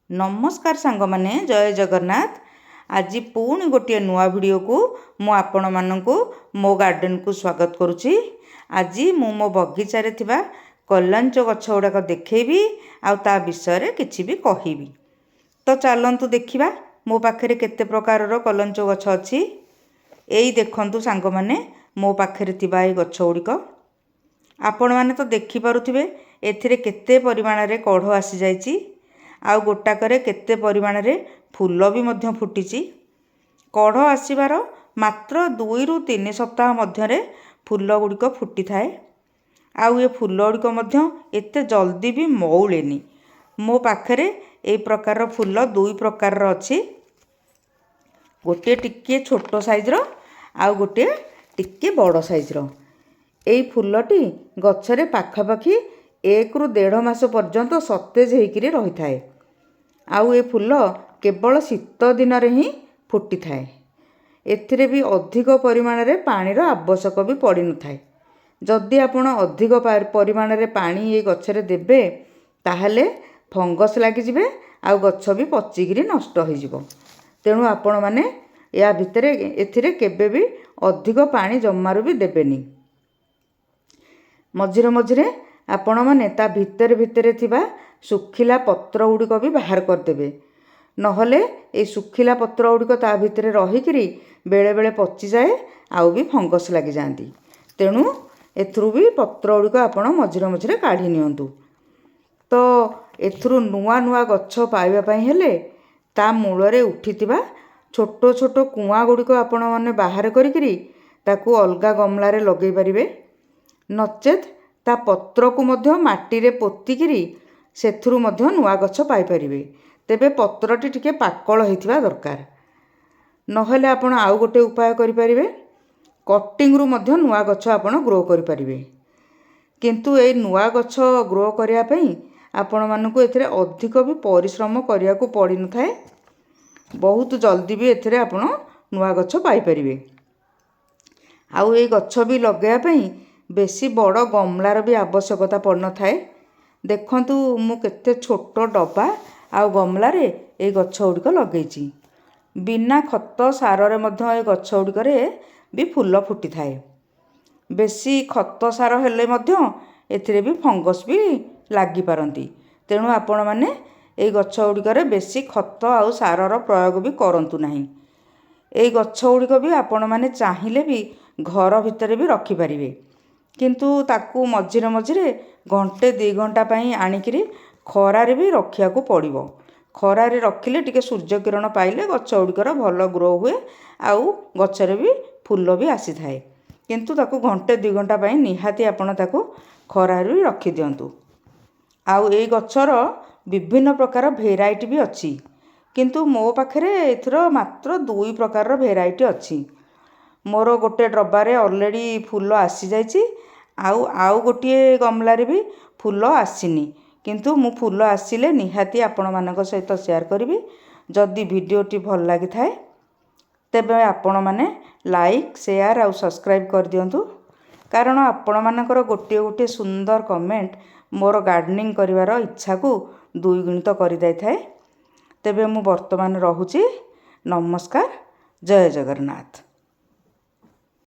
नमस्कार सांग माने जय जगन्नाथ। आज पुणी गोटे नुआ वीडियो को मु आपण मानकु मो गार्डन को स्वागत करुच्ची। आज मु मो बगीचारे थिबा कलांच गछ गुड़ाक देखैबी आ ता विषय किछि भी कहिबी। तो चलंतु देखिबा मो पाखरे केते प्रकारर कलांच गछ अछि। एई देखंतु सांग माने मो पाखरे थिबा ए गछ गुड़िक आपण माने तो देखि पारुथिबे एथिरे केते परिमाण रे कढ़ आसी जाईची आउ गोटाकरे केते परिमाण रे फूल भी मध्य फुटिची। कढ़ आसीबार मात्र 2 रु 3 सप्ताह मध्यरे फूल गुड़िक फुटी थाए। आउ ये फूल गुड़िक मध्य एते जल्दी भी मौलेनी। मो पाखरे ए प्रकार फूल 2 प्रकार अछि, गोटे टिके छोट साइज रो आउ गोटे टिके बड़ साइज रो। एई फूलटी गछरे पाखापाखि 1 रु 1.5 मास पर्यंत सतेज होइकिरी रही थाए। आउ ए फूल केवल शीत दिन रे ही फुटी थाए। एथिरे भी अधिक परिमाण रे पानी रो आवश्यक भी पड़ी न थाए। जदि आपण अधिक परिमाण रे पानी ए गछरे देबे ताहले फंगस लागि जिवे आउ गछ भी पचिगिरी नष्ट होई जिवो। तेणु आपण माने या भितरे एथिरे केबे भी अधिक पानी जम्मारू भी देबेनी। मझिरे मझिरे आपण माने ता भितरे भितरे थिबा सुखिला पत्र गुड़िक भी बाहर करदेबे। नहले ए सुखिला पत्र गुड़िक ता भितरे रहिकिरी बेले बेले पचि जाए आउ भी फंगस लागि जांती। तेणु एथरु भी पत्र गुड़िक आपण मझिरे मझिरे काढ़ी नियंतु। तो एथरु नुआ नुआ गछ पाइबा पई हेले ता मूल रे उठितिबा छोट छोट कुआ गुड़िक आपण माने बाहर करिकिरी ताकू अलगा गमला रे लगेई परिबे। नचेत ता पत्र को मध्य माटी रे पोतिकिरी सेथुरु मध्य नुआ गछ पाई परिबे। तेबे पत्रटी टिके पाकळ हेतिबा दरकार। नहले आपण आउ गोटे उपाय करि परिबे, कटिंग रु मध्य नुआ गछ आपण ग्रो करि परिबे। किंतु ए नुआ गछ ग्रो करिया पई आपण मानकु एथिरे अधिक भी परिश्रम करिया को पड़ी न थाए। बहुत जल्दी भी एथिरे आपण नुआ गछ पाई परिबे। आउ ए गछ भी लगेया पई बेसी बड़ गमलार भी आवश्यकता पड़ न थाए। देखंतु मु केते छोट डब्बा आउ गमला रे ए गछ गुड़िक लगेइची। बिना खत सार रे मध्य ए गछ गुड़िक रे भी फूल फुटी थाए। बेसी खत सार हेले मध्य एथिरे भी फंगस भी लागि पारंती। तेणु आपण माने ए गछ गुड़िक रे बेसी खत आउ सार रो प्रयोग भी करंतु नाही। ए गछ गुड़िक भी आपण माने चाहिले भी घर भितरे भी रखि परिबे। किंतु ताकू मझिरे मझिरे घंटे 2 घंटा पई आनिकिरी खरारे भी रखिया को पड़िबो। खरारे रखिले टिके सूर्य किरण पाइले गछ गुड़िकर भल ग्रो हुए आउ गछरे भी फूल भी आसी थाए। किंतु ताकू घंटे 2 घंटा पई निहाती आपण ताकू खरारे भी रखि दियंतु। आउ ए गछर विभिन्न प्रकार भेराइटी भी अछि, किंतु मो पाखरे एथरो मात्र 2 प्रकार भेराइटी अछि। मोर गोटे डब्बा रे ऑलरेडी फूल आसी जाइची आउ गोटे गमला रे भी फूल आसीनी। किंतु मु फूल आसिले निहाती आपण मानक सहित शेयर करिवि। जदि वीडियोटी भल लागि थाए तेबे आपण माने लाइक शेयर आउ सब्सक्राइब कर दियंतु। कारण आपण मानकर गोटे गोटे सुंदर कमेंट मोर गार्डनिंग करिवार इच्छा को द्विगुणित करि दै थाए। तेबे मु वर्तमान रहुची। नमस्कार, जय जगन्नाथ।